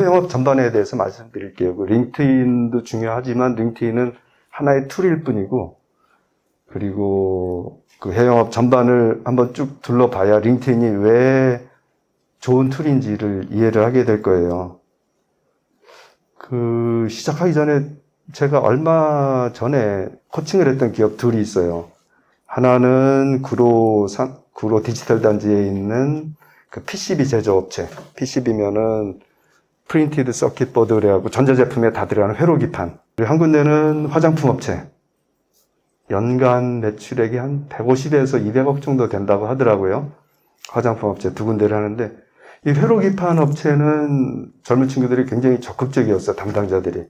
해외 영업 전반에 대해서 말씀드릴게요. 그 링크드인도 중요하지만 링크드인은 하나의 툴일 뿐이고, 그리고 그 해외 영업 전반을 한번 쭉 둘러봐야 링크드인이 왜 좋은 툴인지를 이해를 하게 될 거예요. 그 시작하기 전에 제가 얼마 전에 코칭을 했던 기업 둘이 있어요. 하나는 구로 디지털 단지에 있는 그 PCB 제조업체. PCB면은 프린티드 서킷 보드 그래갖고 전자제품에 다 들어가는 회로기판. 그리고 한 군데는 화장품 업체. 연간 매출액이 한 150에서 200억 정도 된다고 하더라고요. 화장품 업체 두 군데를 하는데, 이 회로기판 업체는 젊은 친구들이 굉장히 적극적이었어요, 담당자들이.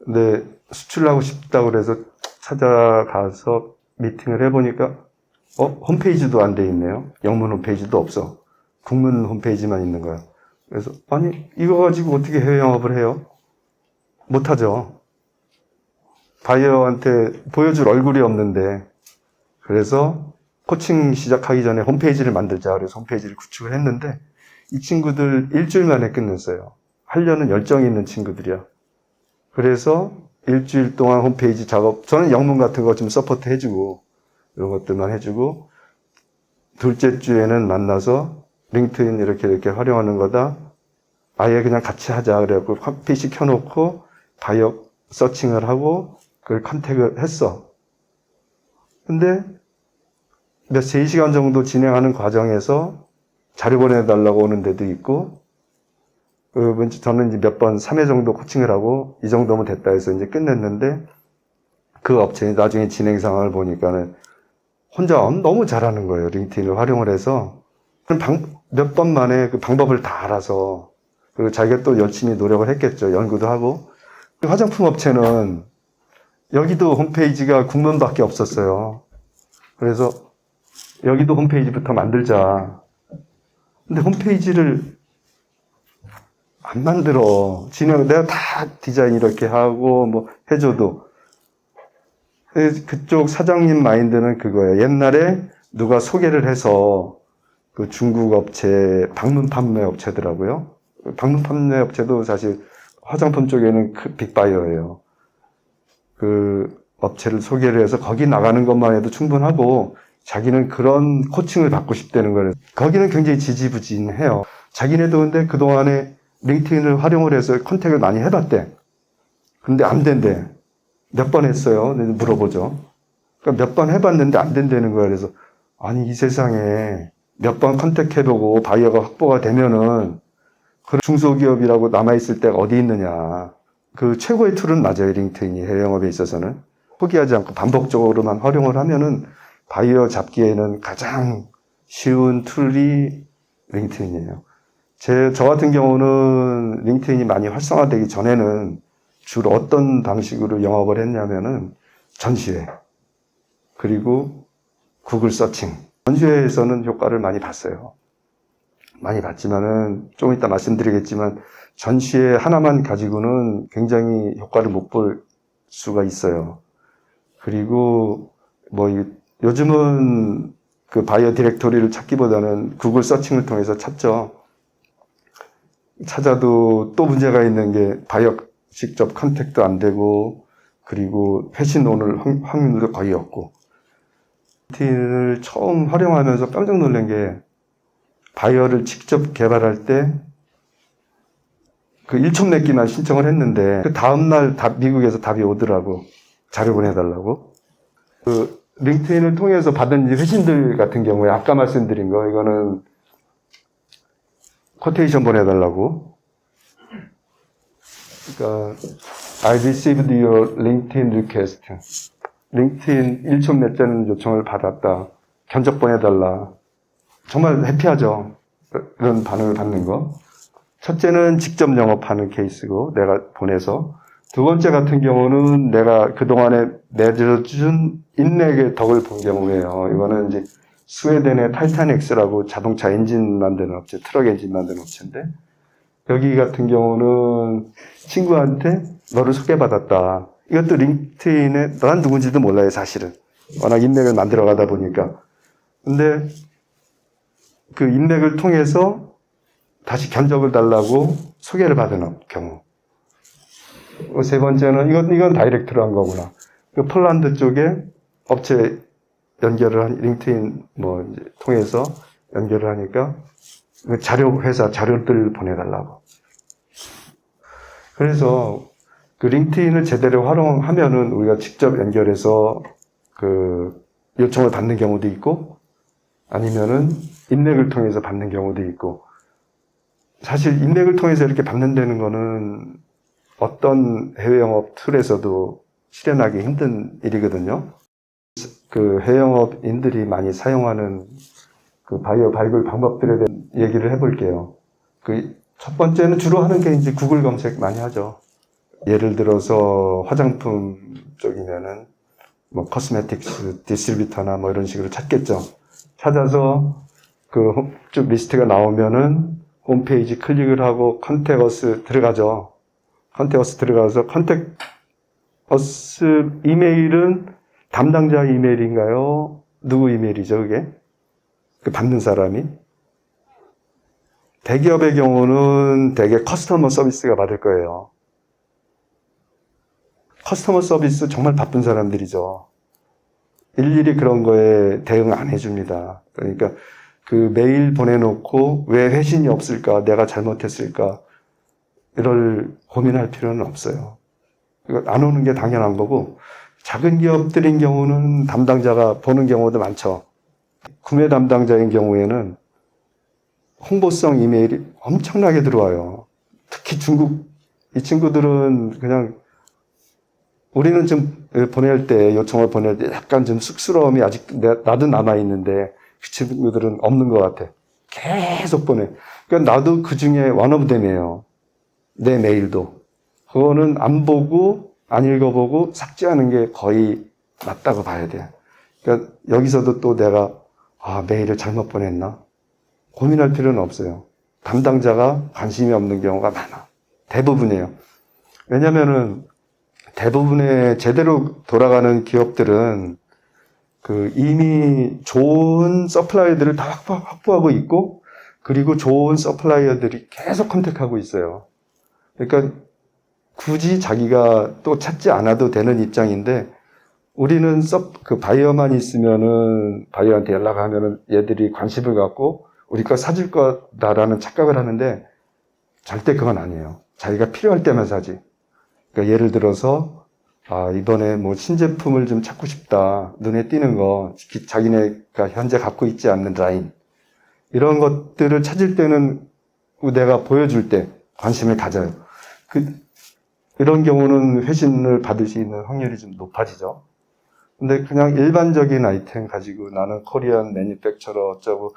근데 수출하고 싶다고 그래서 찾아가서 미팅을 해보니까, 홈페이지도 안 돼 있네요. 영문 홈페이지도 없어. 국문 홈페이지만 있는 거야. 그래서, 아니, 이거 가지고 어떻게 해외 영업을 해요? 못하죠. 바이어한테 보여줄 얼굴이 없는데. 그래서 코칭 시작하기 전에 홈페이지를 만들자. 그래서 홈페이지를 구축을 했는데, 이 친구들 일주일 만에 끝냈어요. 하려는 열정이 있는 친구들이야. 그래서 일주일 동안 홈페이지 작업, 저는 영문 같은 거 좀 서포트 해주고, 이런 것들만 해주고, 둘째 주에는 만나서 링크드인 이렇게 활용하는 거다. 아예 그냥 같이 하자. 그래갖고 PC 켜놓고 바이어 서칭을 하고 그걸 컨택을 했어. 근데 몇 3시간 정도 진행하는 과정에서 자료 보내달라고 오는 데도 있고, 저는 이제 몇 번 3회 정도 코칭을 하고 이 정도면 됐다 해서 이제 끝냈는데, 그 업체에 나중에 진행 상황을 보니까는 혼자 너무 잘하는 거예요. 링크드인을 활용을 해서 몇 번 만에 그 방법을 다 알아서, 그리고 자기가 또 열심히 노력을 했겠죠. 연구도 하고. 화장품 업체는 여기도 홈페이지가 국문밖에 없었어요. 그래서 여기도 홈페이지부터 만들자. 근데 홈페이지를 안 만들어. 내가 다 디자인 이렇게 하고 뭐 해줘도. 그쪽 사장님 마인드는 그거예요. 옛날에 누가 소개를 해서 그 중국 업체, 방문 판매 업체더라고요. 방문 판매 업체도 사실 화장품 쪽에는 빅바이어예요. 그 업체를 소개를 해서 거기 나가는 것만 해도 충분하고, 자기는 그런 코칭을 받고 싶다는 거예요. 거기는 굉장히 지지부진해요. 자기네도 근데 그동안에 링크드인을 활용을 해서 컨택을 많이 해봤대. 근데 안 된대. 몇 번 했어요. 물어보죠. 그러니까 몇 번 해봤는데 안 된다는 거예요. 그래서 아니, 이 세상에 몇 번 컨택해보고 바이어가 확보가 되면은 그런 중소기업이라고 남아있을 때가 어디 있느냐. 그 최고의 툴은 맞아요. 링크드인이 해외 영업에 있어서는. 포기하지 않고 반복적으로만 활용을 하면은 바이어 잡기에는 가장 쉬운 툴이 링크드인이에요. 저 같은 경우는 링크드인이 많이 활성화되기 전에는 주로 어떤 방식으로 영업을 했냐면은 전시회, 그리고 구글 서칭. 전시회에서는 효과를 많이 봤어요. 많이 봤지만은 좀 이따 말씀드리겠지만, 전시회 하나만 가지고는 굉장히 효과를 못 볼 수가 있어요. 그리고 요즘은 그 바이어 디렉토리를 찾기보다는 구글 서칭을 통해서 찾아도 또 문제가 있는 게 바이어 직접 컨택도 안 되고, 그리고 회신 오는 확률도 거의 없고. 링크드인을 처음 활용하면서 깜짝 놀란 게, 바이어를 직접 개발할 때 그 1촌내기만 신청을 했는데 그 다음날 미국에서 답이 오더라고. 자료 보내달라고. 그 링크드인을 통해서 받은 회신들 같은 경우에 아까 말씀드린 거, 이거는 쿼테이션 보내달라고. 그러니까 I received your LinkedIn request. 링크드인 1촌 맺자는 요청을 받았다. 견적 보내달라. 정말 해피하죠. 이런 반응을 받는 거. 첫째는 직접 영업하는 케이스고, 내가 보내서. 두 번째 같은 경우는 내가 그동안에 내줘준 인맥의 덕을 본 경우예요. 이거는 이제 스웨덴의 타이타닉스라고 자동차 엔진 만드는 업체, 트럭 엔진 만드는 업체인데, 여기 같은 경우는 친구한테 너를 소개받았다. 이것도 링크드인에 난 누군지도 몰라요, 사실은. 워낙 인맥을 만들어 가다 보니까. 근데 그 인맥을 통해서 다시 견적을 달라고 소개를 받은 경우. 세 번째는 이건 다이렉트로 한 거구나. 그 폴란드 쪽에 업체 연결을 한 링크드인 이제 통해서 연결을 하니까 그 회사 자료들 보내달라고. 그래서 그 링크드인을 제대로 활용하면은 우리가 직접 연결해서 그 요청을 받는 경우도 있고 아니면은 인맥을 통해서 받는 경우도 있고, 사실 인맥을 통해서 이렇게 받는다는 거는 어떤 해외 영업 툴에서도 실현하기 힘든 일이거든요. 그 해외 영업인들이 많이 사용하는 그 바이어 발굴 방법들에 대한 얘기를 해볼게요. 그 첫 번째는 주로 하는 게 이제 구글 검색 많이 하죠. 예를 들어서 화장품 쪽이면은 코스메틱스 디스트리뷰터나 이런 식으로 찾겠죠. 찾아서 그 쭉 리스트가 나오면은 홈페이지 클릭을 하고 컨택어스 들어가죠. 컨택어스 들어가서 컨택어스 이메일은 담당자 이메일인가요? 누구 이메일이죠, 그게? 그 받는 사람이? 대기업의 경우는 대개 커스터머 서비스가 받을 거예요. 커스터머 서비스 정말 바쁜 사람들이죠. 일일이 그런 거에 대응 안 해줍니다. 그러니까 그 메일 보내놓고 왜 회신이 없을까? 내가 잘못했을까? 이럴 고민할 필요는 없어요. 안 오는 게 당연한 거고, 작은 기업들인 경우는 담당자가 보는 경우도 많죠. 구매 담당자인 경우에는 홍보성 이메일이 엄청나게 들어와요. 특히 중국, 이 친구들은 그냥 우리는 좀 요청을 보낼 때 약간 좀 쑥스러움이 아직 나도 남아있는데 그 친구들은 없는 것 같아. 계속 보내. 그러니까 나도 그 중에 one of them이에요. 내 메일도. 그거는 안 보고, 안 읽어보고 삭제하는 게 거의 맞다고 봐야 돼. 그러니까 여기서도 또 내가, 메일을 잘못 보냈나? 고민할 필요는 없어요. 담당자가 관심이 없는 경우가 많아. 대부분이에요. 왜냐면은 대부분의 제대로 돌아가는 기업들은 그 이미 좋은 서플라이어들을 다 확보하고 있고, 그리고 좋은 서플라이어들이 계속 컨택하고 있어요. 그러니까 굳이 자기가 또 찾지 않아도 되는 입장인데, 우리는 그 바이어만 있으면은 바이어한테 연락하면은 얘들이 관심을 갖고 우리 거 사줄 거다라는 착각을 하는데 절대 그건 아니에요. 자기가 필요할 때만 사지. 그러니까 예를 들어서 이번에 신제품을 좀 찾고 싶다. 눈에 띄는 거, 자기네가 현재 갖고 있지 않는 라인. 이런 것들을 찾을 때는 내가 보여줄 때 관심을 가져요. 이런 경우는 회신을 받을 수 있는 확률이 좀 높아지죠. 근데 그냥 일반적인 아이템 가지고 나는 코리안 매니팩처러 어쩌고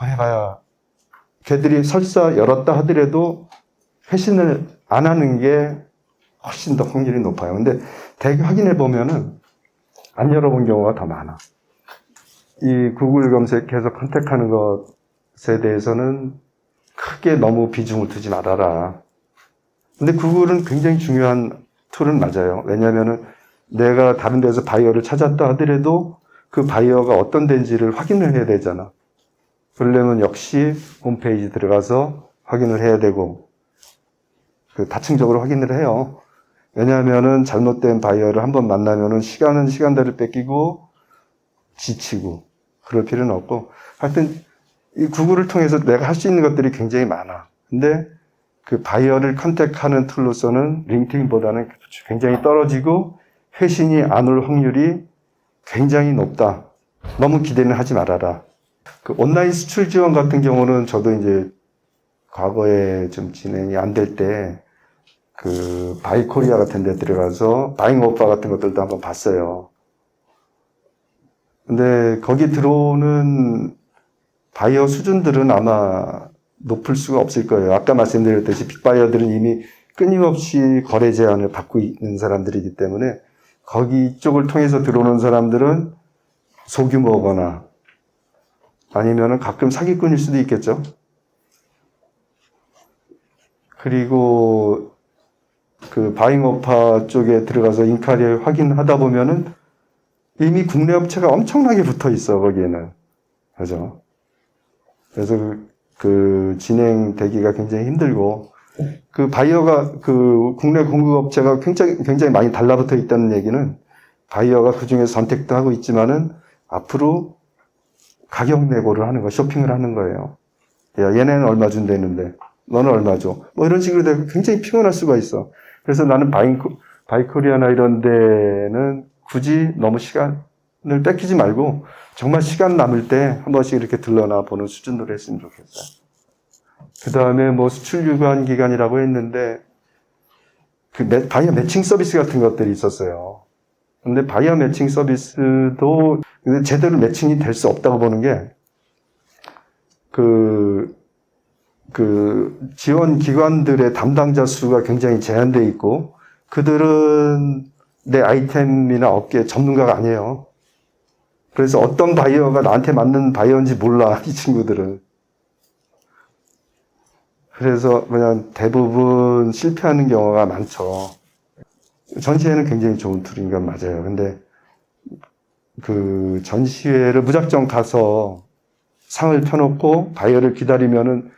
해봐야 걔들이 설사 열었다 하더라도 회신을 안 하는 게 훨씬 더 확률이 높아요. 근데 대개 확인해 보면은 안 열어본 경우가 더 많아. 이 구글 검색해서 컨택하는 것에 대해서는 크게 너무 비중을 두지 말아라. 근데 구글은 굉장히 중요한 툴은 맞아요. 왜냐면은 내가 다른 데서 바이어를 찾았다 하더라도 그 바이어가 어떤 데인지를 확인을 해야 되잖아. 그러려면 역시 홈페이지 들어가서 확인을 해야 되고, 다층적으로 확인을 해요. 왜냐하면은 잘못된 바이어를 한번 만나면은 시간대를 뺏기고 지치고 그럴 필요는 없고, 하여튼 이 구글을 통해서 내가 할 수 있는 것들이 굉장히 많아. 근데 그 바이어를 컨택하는 툴로서는 링크드인보다는 굉장히 떨어지고 회신이 안 올 확률이 굉장히 높다. 너무 기대는 하지 말아라. 그 온라인 수출 지원 같은 경우는 저도 이제 과거에 좀 진행이 안 될 때 그 바이코리아 같은 데 들어가서 바잉 오파 같은 것들도 한번 봤어요. 근데 거기 들어오는 바이어 수준들은 아마 높을 수가 없을 거예요. 아까 말씀드렸듯이 빅바이어들은 이미 끊임없이 거래 제한을 받고 있는 사람들이기 때문에 거기 쪽을 통해서 들어오는 사람들은 소규모거나 아니면은 가끔 사기꾼일 수도 있겠죠. 그리고 그 바잉 오파 쪽에 들어가서 인카리 확인하다 보면은 이미 국내 업체가 엄청나게 붙어 있어, 거기에는. 그죠? 그래서 진행되기가 굉장히 힘들고, 바이어가, 국내 공급업체가 굉장히 많이 달라붙어 있다는 얘기는 바이어가 그 중에 선택도 하고 있지만은 앞으로 가격 내고를 하는 거, 쇼핑을 하는 거예요. 야, 얘네는 얼마 준대는데, 너는 얼마 줘? 뭐 이런 식으로 되고 굉장히 피곤할 수가 있어. 그래서 나는 바이코리아나 이런 데는 굳이 너무 시간을 뺏기지 말고 정말 시간 남을 때 한 번씩 이렇게 들러나 보는 수준으로 했으면 좋겠어요. 그 다음에 뭐 수출 유관 기관이라고 했는데, 바이어 매칭 서비스 같은 것들이 있었어요. 근데 바이어 매칭 서비스도 제대로 매칭이 될 수 없다고 보는 게, 지원 기관들의 담당자 수가 굉장히 제한되어 있고, 그들은 내 아이템이나 업계 전문가가 아니에요. 그래서 어떤 바이어가 나한테 맞는 바이어인지 몰라, 이 친구들은. 그래서 그냥 대부분 실패하는 경우가 많죠. 전시회는 굉장히 좋은 툴인 건 맞아요. 근데 전시회를 무작정 가서 상을 펴놓고 바이어를 기다리면은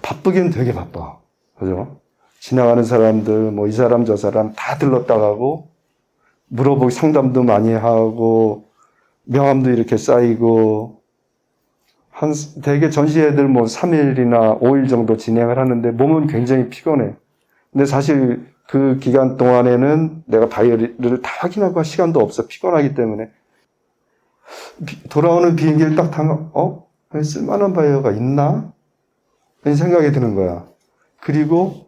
바쁘긴 되게 바빠. 그죠? 지나가는 사람들, 뭐 이 사람 저 사람 다 들렀다 가고, 물어보기 상담도 많이 하고, 명함도 이렇게 쌓이고, 되게 전시회들 뭐 3일이나 5일 정도 진행을 하는데 몸은 굉장히 피곤해. 근데 사실 그 기간 동안에는 내가 바이어를 다 확인하고 할 시간도 없어. 피곤하기 때문에. 돌아오는 비행기를 딱 타면, 쓸만한 바이어가 있나? 이런 생각이 드는 거야. 그리고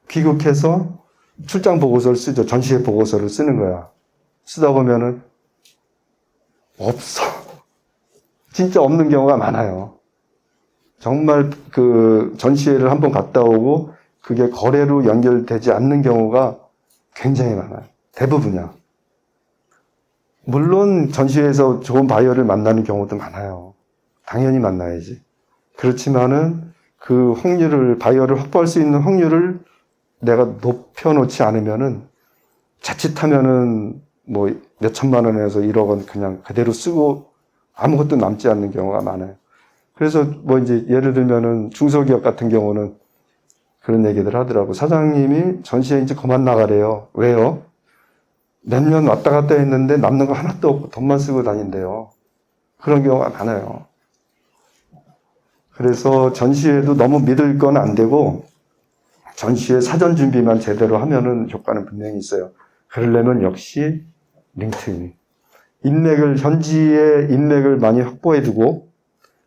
귀국해서 출장 보고서를 쓰죠. 전시회 보고서를 쓰는 거야. 쓰다 보면은 없어. 진짜 없는 경우가 많아요. 정말 전시회를 한번 갔다 오고 그게 거래로 연결되지 않는 경우가 굉장히 많아요. 대부분이야. 물론 전시회에서 좋은 바이어를 만나는 경우도 많아요. 당연히 만나야지. 그렇지만은 바이어를 확보할 수 있는 확률을 내가 높여놓지 않으면은 자칫하면은 뭐 몇천만 원에서 1억 원 그냥 그대로 쓰고 아무것도 남지 않는 경우가 많아요. 그래서 뭐 이제 예를 들면은 중소기업 같은 경우는 그런 얘기들 하더라고. 사장님이 전시회 이제 그만 나가래요. 왜요? 몇 년 왔다 갔다 했는데 남는 거 하나도 없고 돈만 쓰고 다닌대요. 그런 경우가 많아요. 그래서 전시회도 너무 믿을 건 안 되고 전시회 사전 준비만 제대로 하면은 효과는 분명히 있어요. 그러려면 역시 링크드인. 현지의 인맥을 많이 확보해두고,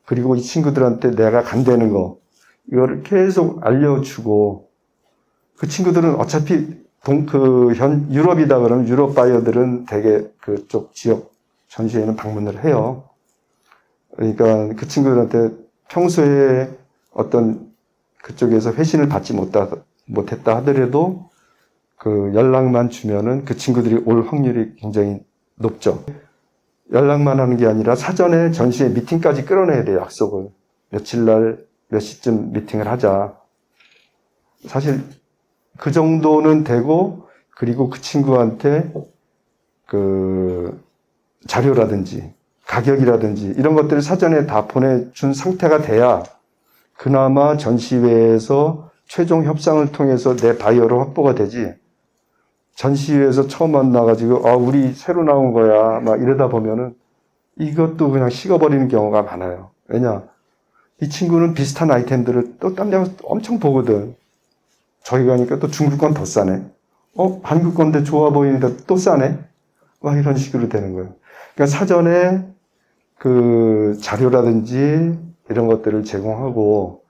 그리고 이 친구들한테 내가 간다는 거, 이거를 계속 알려주고, 그 친구들은 어차피 유럽이다 그러면 유럽 바이어들은 되게 그쪽 지역 전시회는 방문을 해요. 그러니까 그 친구들한테 평소에 어떤 그쪽에서 회신을 받지 못했다 하더라도 연락만 주면은 그 친구들이 올 확률이 굉장히 높죠. 연락만 하는 게 아니라 사전에 전시회 미팅까지 끌어내야 돼요, 약속을. 며칠 날, 몇 시쯤 미팅을 하자. 사실 그 정도는 되고, 그리고 그 친구한테 자료라든지, 가격이라든지, 이런 것들을 사전에 다 보내준 상태가 돼야 그나마 전시회에서 최종 협상을 통해서 내 바이어로 확보가 되지. 전시회에서 처음 만나가지고, 우리 새로 나온 거야. 막 이러다 보면은 이것도 그냥 식어버리는 경우가 많아요. 왜냐? 이 친구는 비슷한 아이템들을 또 딴 데서 엄청 보거든. 저기 가니까 또 중국 건 더 싸네. 한국 건데 좋아 보이는데 또 싸네. 막 이런 식으로 되는 거예요. 그러니까 사전에 자료라든지 이런 것들을 제공하고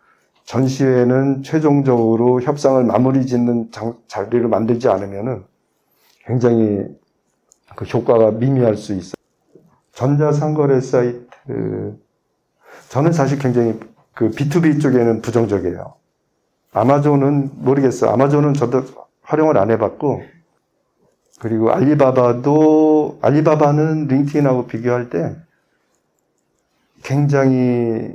전시회는 최종적으로 협상을 마무리 짓는 자리를 만들지 않으면은 굉장히 효과가 미미할 수 있어요. 전자상거래 사이트, 저는 사실 굉장히 B2B 쪽에는 부정적이에요. 아마존은 모르겠어요. 아마존은 저도 활용을 안 해봤고, 그리고 알리바바는 링크드인하고 비교할 때 굉장히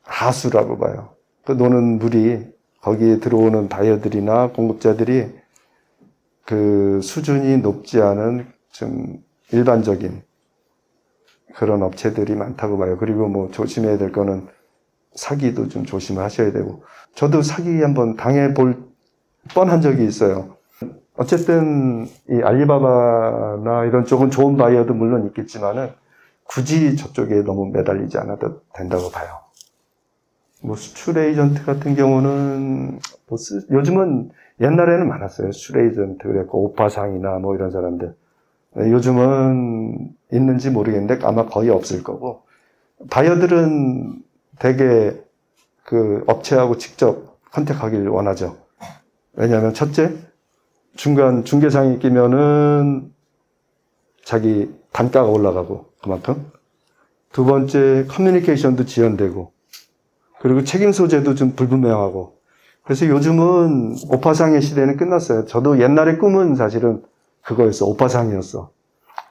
하수라고 봐요. 노는 물이, 거기에 들어오는 바이어들이나 공급자들이 수준이 높지 않은 좀 일반적인 그런 업체들이 많다고 봐요. 그리고 뭐 조심해야 될 거는 사기도 좀 조심하셔야 되고, 저도 사기 한번 당해볼 뻔한 적이 있어요. 어쨌든 이 알리바바나 이런 쪽은 좋은 바이어도 물론 있겠지만은 굳이 저쪽에 너무 매달리지 않아도 된다고 봐요. 뭐 수출 에이전트 같은 경우는 요즘은 옛날에는 많았어요. 수출 에이전트 그랬고 오파상이나 뭐 이런 사람들. 요즘은 있는지 모르겠는데 아마 거의 없을 거고, 바이어들은 대개 그 업체하고 직접 컨택하길 원하죠. 왜냐하면 첫째, 중간 중개상이 끼면은 자기 단가가 올라가고 그만큼. 두 번째, 커뮤니케이션도 지연되고, 그리고 책임 소재도 좀 불분명하고. 그래서 요즘은 오파상의 시대는 끝났어요. 저도 옛날의 꿈은 사실은 그거였어. 오파상이었어.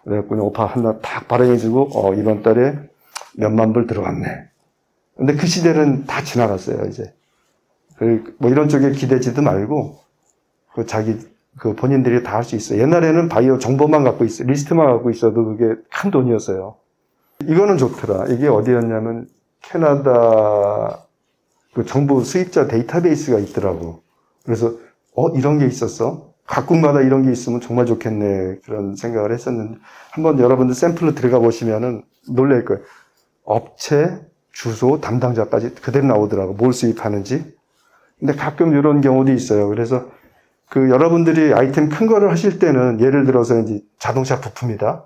그래갖고 오파 하나 탁 발행해주고 이번 달에 몇만 불 들어갔네. 근데 그 시대는 다 지나갔어요, 이제. 뭐 이런 쪽에 기대지도 말고, 그 본인들이 다 할 수 있어요. 옛날에는 바이오 정보만 갖고 리스트만 갖고 있어도 그게 큰 돈이었어요. 이거는 좋더라. 이게 어디였냐면, 캐나다 그 정부 수입자 데이터베이스가 있더라고. 그래서, 이런 게 있었어? 각국마다 이런 게 있으면 정말 좋겠네. 그런 생각을 했었는데, 한번 여러분들 샘플로 들어가 보시면은 놀랄 거예요. 업체, 주소, 담당자까지 그대로 나오더라고. 뭘 수입하는지. 근데 가끔 이런 경우도 있어요. 그래서 여러분들이 아이템 큰 거를 하실 때는 예를 들어서 이제 자동차 부품이다.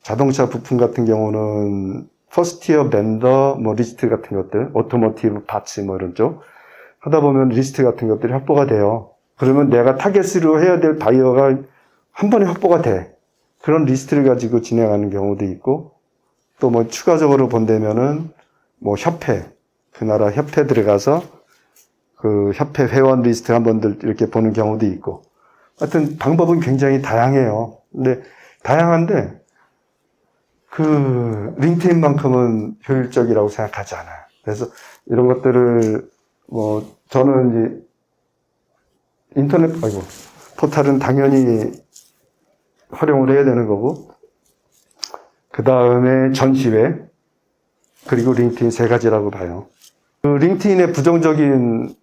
자동차 부품 같은 경우는 퍼스티어 벤더 뭐 리스트 같은 것들, 오토모티브 파츠 뭐 이런 쪽 하다 보면 리스트 같은 것들이 확보가 돼요. 그러면 내가 타겟으로 해야 될 바이어가 한 번에 확보가 돼. 그런 리스트를 가지고 진행하는 경우도 있고, 또 뭐 추가적으로 본다면은 뭐 협회, 그 나라 협회 들어가서 그 협회 회원 리스트 한번들 이렇게 보는 경우도 있고. 하여튼 방법은 굉장히 다양해요. 근데 다양한데 링크인만큼은 효율적이라고 생각하지 않아요. 그래서 이런 것들을 뭐 저는 이제 포탈은 당연히 활용을 해야 되는 거고, 그 다음에 전시회, 그리고 링크인 세 가지라고 봐요. 링크인에 부정적인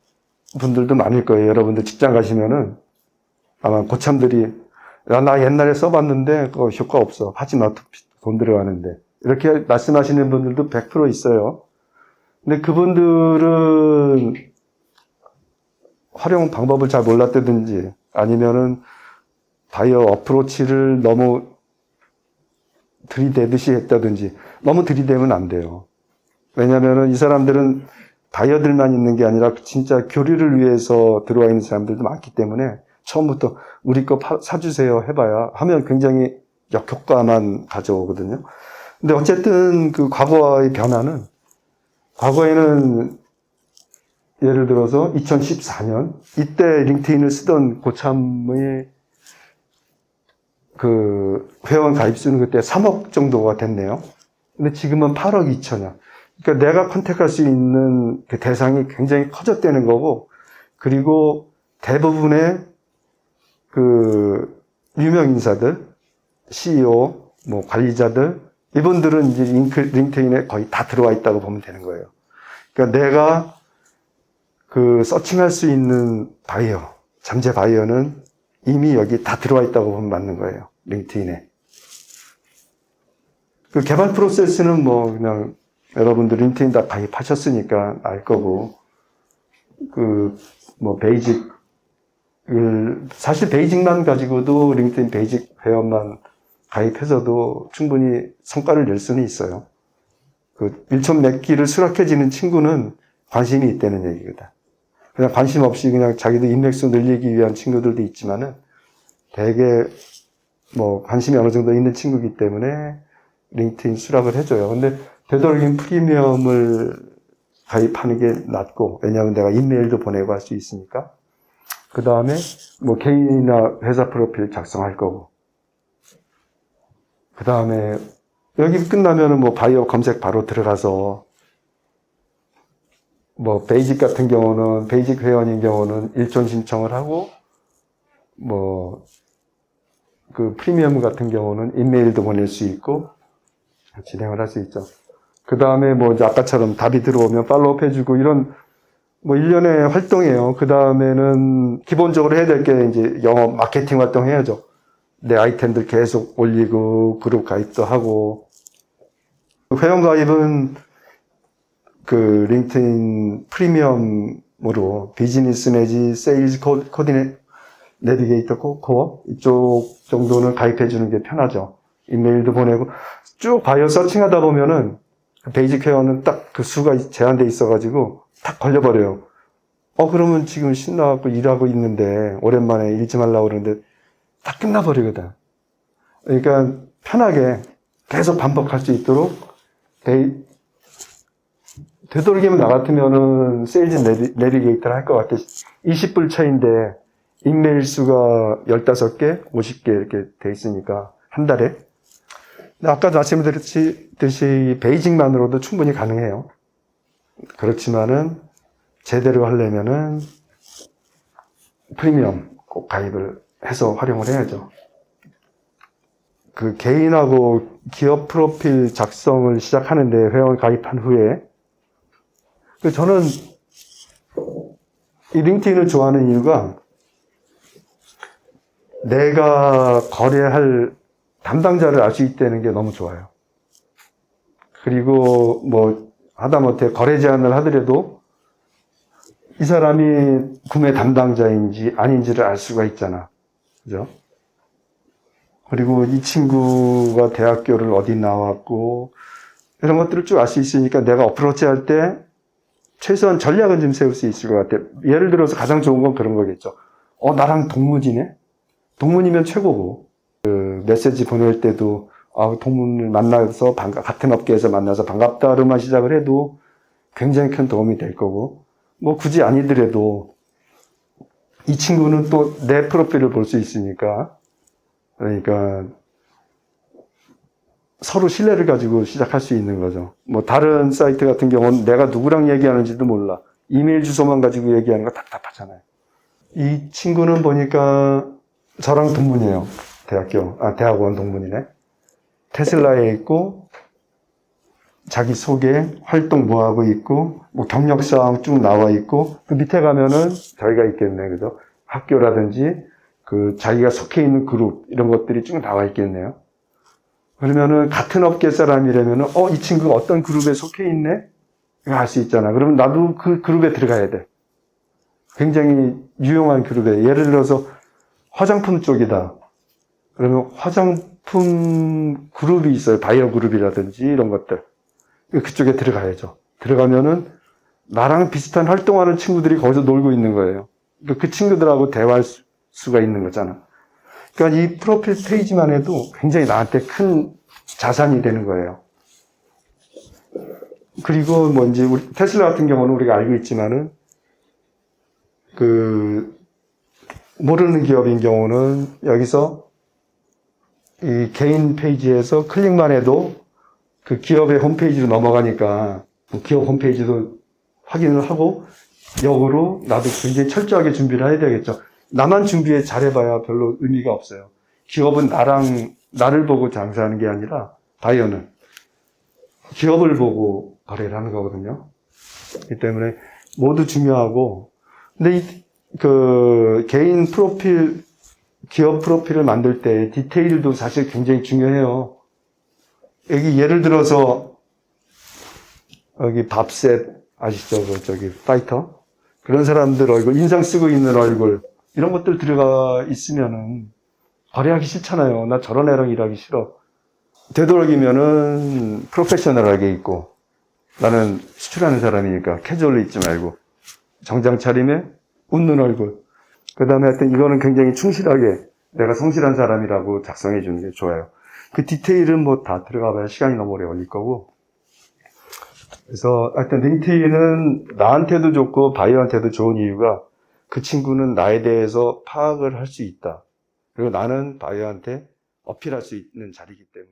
분들도 많을 거예요. 여러분들 직장 가시면은 아마 고참들이 나 옛날에 써봤는데 그거 효과 없어. 하지 마. 돈 들어가는데. 이렇게 말씀하시는 분들도 100% 있어요. 근데 그분들은 활용 방법을 잘 몰랐다든지 아니면은 바이어 어프로치를 너무 들이대듯이 했다든지. 너무 들이대면 안 돼요. 왜냐면은 이 사람들은 바이어들만 있는 게 아니라 진짜 교류를 위해서 들어와 있는 사람들도 많기 때문에 처음부터 우리 거 사주세요 해봐야 하면 굉장히 역효과만 가져오거든요. 근데 어쨌든 그 과거의 변화는, 과거에는 예를 들어서 2014년 이때 링크인을 쓰던 고참의 그 회원 가입수는 그때 3억 정도가 됐네요. 근데 지금은 8억 2천이야. 그러니까 내가 컨택할 수 있는 그 대상이 굉장히 커졌다는 거고, 그리고 대부분의 그 유명 인사들, CEO, 뭐 관리자들, 이분들은 이제 링크인에 거의 다 들어와 있다고 보면 되는 거예요. 그러니까 내가 그 서칭할 수 있는 바이어, 잠재 바이어는 이미 여기 다 들어와 있다고 보면 맞는 거예요. 링크인에. 그 개발 프로세스는 뭐 그냥 여러분들 링크인 다 가입하셨으니까 알 거고, 뭐 사실 베이직만 가지고도 링크인 베이직 회원만 가입해서도 충분히 성과를 낼 수는 있어요. 그 1천 몇 기를 수락해지는 친구는 관심이 있다는 얘기거든. 그냥 관심 없이 그냥 자기도 인맥수 늘리기 위한 친구들도 있지만은 되게 뭐 관심이 어느 정도 있는 친구이기 때문에 링크인 수락을 해줘요. 근데 되도록이면 프리미엄을 가입하는 게 낫고, 왜냐하면 내가 이메일도 보내고 할 수 있으니까. 그 다음에 뭐 개인이나 회사 프로필 작성할 거고, 그 다음에 여기 끝나면은 뭐 바이오 검색 바로 들어가서 뭐 베이직 같은 경우는, 베이직 회원인 경우는 일존 신청을 하고, 뭐 그 프리미엄 같은 경우는 이메일도 보낼 수 있고 진행을 할 수 있죠. 그 다음에 뭐 이제 아까처럼 답이 들어오면 팔로우업 해주고 이런 뭐 일련의 활동이에요. 그 다음에는 기본적으로 해야 될 게 이제 영업 마케팅 활동 해야죠. 내 아이템들 계속 올리고 그룹 가입도 하고. 회원 가입은 그 링크드인 프리미엄으로 비즈니스 내지 세일즈 내비게이터 코어 이쪽 정도는 가입해 주는 게 편하죠. 이메일도 보내고 쭉 바이오 서칭하다 보면은 베이직 회원은 딱 그 수가 제한돼 있어가지고 탁 걸려버려요. 그러면 지금 신나갖고 일하고 있는데 오랜만에 일 좀 하려고 그러는데 딱 끝나버리거든. 그러니까 편하게 계속 반복할 수 있도록 되도록이면 나 같으면은 세일즈 내비게이터를 할 것 같아. 20불 차인데 이메일 수가 15개, 50개 이렇게 돼 있으니까 한 달에. 아까도 말씀드렸듯이 베이직만으로도 충분히 가능해요. 그렇지만은 제대로 하려면은 프리미엄 꼭 가입을 해서 활용을 해야죠. 그 개인하고 기업 프로필 작성을 시작하는데 회원 가입한 후에 저는 이 링크드인을 좋아하는 이유가 내가 거래할 담당자를 알 수 있다는 게 너무 좋아요. 그리고 뭐 하다못해 거래 제안을 하더라도 이 사람이 구매 담당자인지 아닌지를 알 수가 있잖아. 그죠? 그리고 이 친구가 대학교를 어디 나왔고 이런 것들을 쭉 알 수 있으니까 내가 어프로치 할 때 최소한 전략은 좀 세울 수 있을 것 같아. 예를 들어서 가장 좋은 건 그런 거겠죠. 나랑 동문이네? 동문이면 최고고. 그 메시지 보낼 때도 동문을 만나서 같은 업계에서 만나서 반갑다로만 시작을 해도 굉장히 큰 도움이 될 거고, 뭐 굳이 아니더라도 이 친구는 또 내 프로필을 볼 수 있으니까, 그러니까 서로 신뢰를 가지고 시작할 수 있는 거죠. 뭐 다른 사이트 같은 경우는 내가 누구랑 얘기하는지도 몰라. 이메일 주소만 가지고 얘기하는 거 답답하잖아요. 이 친구는 보니까 저랑 동문이에요. 대학원 동문이네. 테슬라에 있고, 자기 소개, 활동 뭐 하고 있고, 뭐 경력사항 쭉 나와 있고, 그 밑에 가면은 저희가 있겠네. 그죠? 학교라든지, 그 자기가 속해 있는 그룹, 이런 것들이 쭉 나와 있겠네요. 그러면은 같은 업계 사람이라면은, 이 친구가 어떤 그룹에 속해 있네? 이거 알 수 있잖아. 그러면 나도 그 그룹에 들어가야 돼. 굉장히 유용한 그룹에. 예를 들어서 화장품 쪽이다. 그러면 화장품 그룹이 있어요. 바이어 그룹이라든지 이런 것들. 그쪽에 들어가야죠. 들어가면은 나랑 비슷한 활동하는 친구들이 거기서 놀고 있는 거예요. 그 친구들하고 대화할 수가 있는 거잖아. 그러니까 이 프로필 페이지만 해도 굉장히 나한테 큰 자산이 되는 거예요. 그리고 뭐 이제 우리 테슬라 같은 경우는 우리가 알고 있지만은 모르는 기업인 경우는 여기서 이 개인 페이지에서 클릭만 해도 그 기업의 홈페이지로 넘어가니까 기업 홈페이지도 확인을 하고 역으로 나도 굉장히 철저하게 준비를 해야 되겠죠. 나만 준비해 잘해봐야 별로 의미가 없어요. 기업은 나를 보고 장사하는 게 아니라 바이어는 기업을 보고 거래를 하는 거거든요. 그렇기 때문에 모두 중요하고, 근데 개인 프로필, 기업 프로필을 만들 때 디테일도 사실 굉장히 중요해요. 여기 예를 들어서 여기 밥셋 아시죠? 파이터 그런 사람들 얼굴, 인상 쓰고 있는 얼굴 이런 것들 들어가 있으면은 거래하기 싫잖아요. 나 저런 애랑 일하기 싫어. 되도록이면은 프로페셔널하게 입고, 나는 수출하는 사람이니까 캐주얼로 입지 말고 정장 차림에 웃는 얼굴. 그 다음에 하여튼 이거는 굉장히 충실하게 내가 성실한 사람이라고 작성해 주는 게 좋아요. 그 디테일은 뭐 다 들어가 봐야 시간이 너무 오래 걸릴 거고. 그래서 하여튼 링크드인은 나한테도 좋고 바이어한테도 좋은 이유가 그 친구는 나에 대해서 파악을 할 수 있다. 그리고 나는 바이어한테 어필할 수 있는 자리이기 때문에